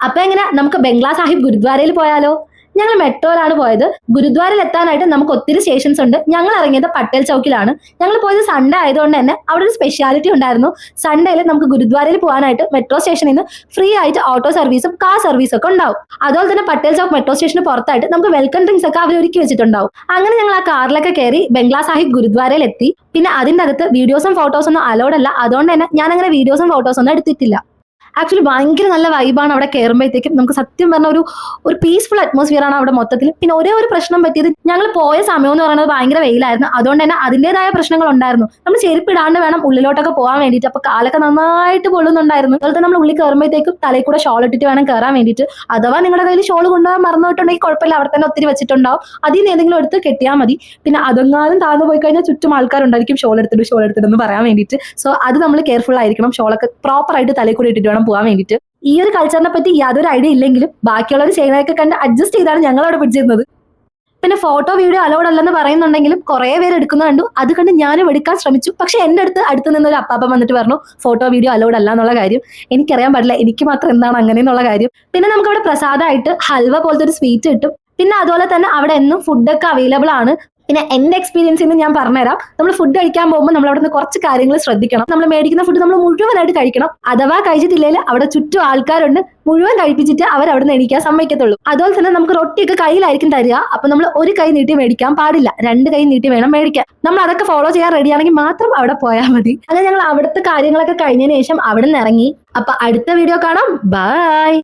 അപ്പൊ എങ്ങനെ നമുക്ക് ബംഗ്ലാ സാഹിബ് ഗുരുദ്വാരയിൽ പോയാലോ? ഞങ്ങൾ മെട്രോയിലാണ് പോയത്. ഗുരുദ്വാരയിൽ എത്താനായിട്ട് നമുക്ക് ഒത്തിരി സ്റ്റേഷൻസ് ഉണ്ട്. ഞങ്ങൾ ഇറങ്ങിയത് പട്ടേൽ ചൗക്കിലാണ്. ഞങ്ങൾ പോയത് സൺഡേ ആയതുകൊണ്ട് തന്നെ അവിടെ ഒരു സ്പെഷ്യാലിറ്റി ഉണ്ടായിരുന്നു. സൺഡേയിൽ നമുക്ക് ഗുരുദ്വാരയിൽ പോകാനായിട്ട് മെട്രോ സ്റ്റേഷനിൽ നിന്ന് ഫ്രീ ആയിട്ട് ഓട്ടോ സർവീസും കാർ സർവീസും ഒക്കെ ഉണ്ടാവും. അതുപോലെ തന്നെ പട്ടേൽ ചൗക്ക് മെട്രോ സ്റ്റേഷന് പുറത്തായിട്ട് നമുക്ക് വെൽക്കം ഡ്രിങ്ക്സ് ഒക്കെ അവർ ഒരുക്കി വെച്ചിട്ടുണ്ടാവും. അങ്ങനെ ഞങ്ങൾ ആ കാറിലൊക്കെ കയറി ബംഗ്ലാ സാഹിബ് ഗുരുദ്വാരയിൽ എത്തി. പിന്നെ അതിൻ്റെ അകത്ത് വീഡിയോസും ഫോട്ടോസും ഒന്നും അലൗഡ് അല്ല. അതുകൊണ്ട് തന്നെ ഞാൻ അങ്ങനെ വീഡിയോസും ഫോട്ടോസും ഒന്നും എടുത്തിട്ടില്ല. ആക്ച്വലി ഭയങ്കര നല്ല വൈബാണ് അവിടെ കയറുമ്പോഴത്തേക്കും. നമുക്ക് സത്യം പറഞ്ഞ ഒരു പീസ്ഫുൾ അറ്റ്മോസ്ഫിയർ ആണ് അവിടെ മൊത്തത്തിൽ. പിന്നെ ഒരേ ഒരു പ്രശ്നം പറ്റിയത്, ഞങ്ങൾ പോയ സമയം എന്ന് പറയുന്നത് ഭയങ്കര വെയിലായിരുന്നു. അതുകൊണ്ട് തന്നെ അതിൻ്റെതായ പ്രശ്നങ്ങൾ ഉണ്ടായിരുന്നു. നമ്മൾ ചെരുപ്പിടാണ്ട് വേണം ഉള്ളിലോട്ടൊക്കെ പോകാൻ വേണ്ടിയിട്ട്. അപ്പൊ കാലൊക്കെ നന്നായിട്ട് പൊള്ളുന്നുണ്ടായിരുന്നു. അതുപോലെ തന്നെ നമ്മൾ ഉള്ളിൽ കയറുമ്പോഴത്തേക്കും തലയിൽ കൂടെ ഷോൾ ഇട്ടിട്ട് വേണം കയറാൻ വേണ്ടിയിട്ട്. അഥവാ നിങ്ങളുടെ കയ്യിൽ ഷോൾ കൊണ്ടുപോകാൻ മറന്നിട്ടുണ്ടെങ്കിൽ കുഴപ്പമില്ല, അവിടെ തന്നെ ഒത്തിരി വെച്ചിട്ടുണ്ടാവും. അതിൽ നിന്ന് ഏതെങ്കിലും എടുത്ത് കെട്ടിയാൽ മതി. പിന്നെ അതെങ്ങാനും താഴ്ന്നു പോയി കഴിഞ്ഞാൽ ചുറ്റും ആൾക്കാരുണ്ടായിരിക്കും ഷോൾ എടുത്തിട്ട് പറയാൻ വേണ്ടിയിട്ട്. സോ അത് നമ്മൾ കെയർഫുൾ ആയിരിക്കണം. ഷോളൊക്കെ പ്രോപ്പർ ആയിട്ട് തലയിൽ കൂടി ഇട്ടിട്ട് വേണം പോകാൻ വേണ്ടിയിട്ട്. ഈ ഒരു കൾച്ചറിനെ പറ്റി യാതൊരു ഐഡിയ ഇല്ലെങ്കിലും ബാക്കിയുള്ളവർ ചെയ്യുന്നതൊക്കെ കണ്ട് അഡ്ജസ്റ്റ് ചെയ്താണ് ഞങ്ങൾ അവിടെ പിടിച്ചിരുന്നത്. പിന്നെ ഫോട്ടോ വീഡിയോ അലൗഡ് അല്ലെന്ന് പറയുന്നുണ്ടെങ്കിലും കുറെ പേര് എടുക്കുന്ന കണ്ടു. അത് കണ്ട് ഞാനും എടുക്കാൻ ശ്രമിച്ചു. പക്ഷെ എൻ്റെ അടുത്ത് നിന്നൊരു അപ്പാപ്പൻ വന്നിട്ട് പറഞ്ഞു ഫോട്ടോ വീഡിയോ അലൗഡ് അല്ല എന്നുള്ള കാര്യം. എനിക്കറിയാൻ പാടില്ല, എനിക്ക് മാത്രം എന്താണ് അങ്ങനെ എന്നുള്ള കാര്യം. പിന്നെ നമുക്ക് അവിടെ പ്രസാദമായിട്ട് ഹൽവ പോലത്തെ ഒരു സ്വീറ്റ് കിട്ടും. പിന്നെ അതുപോലെ തന്നെ അവിടെ എന്നും ഫുഡൊക്കെ അവൈലബിൾ ആണ്. പിന്നെ എൻ്റെ എക്സ്പീരിയൻസിൽ നിന്ന് ഞാൻ പറഞ്ഞുതരാം. നമ്മൾ ഫുഡ് കഴിക്കാൻ പോകുമ്പോൾ നമ്മൾ അവിടെ നിന്ന് കുറച്ച് കാര്യങ്ങൾ ശ്രദ്ധിക്കണം. നമ്മൾ മേടിക്കുന്ന ഫുഡ് നമ്മൾ മുഴുവനായിട്ട് കഴിക്കണം. അഥവാ കഴിച്ചിട്ടില്ലെങ്കിൽ അവിടെ ചുറ്റും ആൾക്കാരുണ്ട്, മുഴുവൻ കഴിപ്പിച്ചിട്ട് അവർ അവിടെ നിന്ന് എണീക്കാൻ സമ്മതിക്കത്തുള്ളൂ. അതുപോലെ തന്നെ നമുക്ക് റൊട്ടിയൊക്കെ കയ്യിലായിരിക്കും തരിക. അപ്പൊ നമ്മൾ ഒരു കൈ നീട്ടി മേടിക്കാൻ പാടില്ല, 2 കൈ നീട്ടി വേണം മേടിക്കാൻ. നമ്മൾ അതൊക്കെ ഫോളോ ചെയ്യാൻ റെഡിയാണെങ്കിൽ മാത്രം അവിടെ പോയാൽ മതി. അങ്ങനെ ഞങ്ങൾ അവിടുത്തെ കാര്യങ്ങളൊക്കെ കഴിഞ്ഞതിന് ശേഷം അവിടെ നിന്ന് ഇറങ്ങി. അപ്പൊ അടുത്ത വീഡിയോ കാണാം. ബൈ.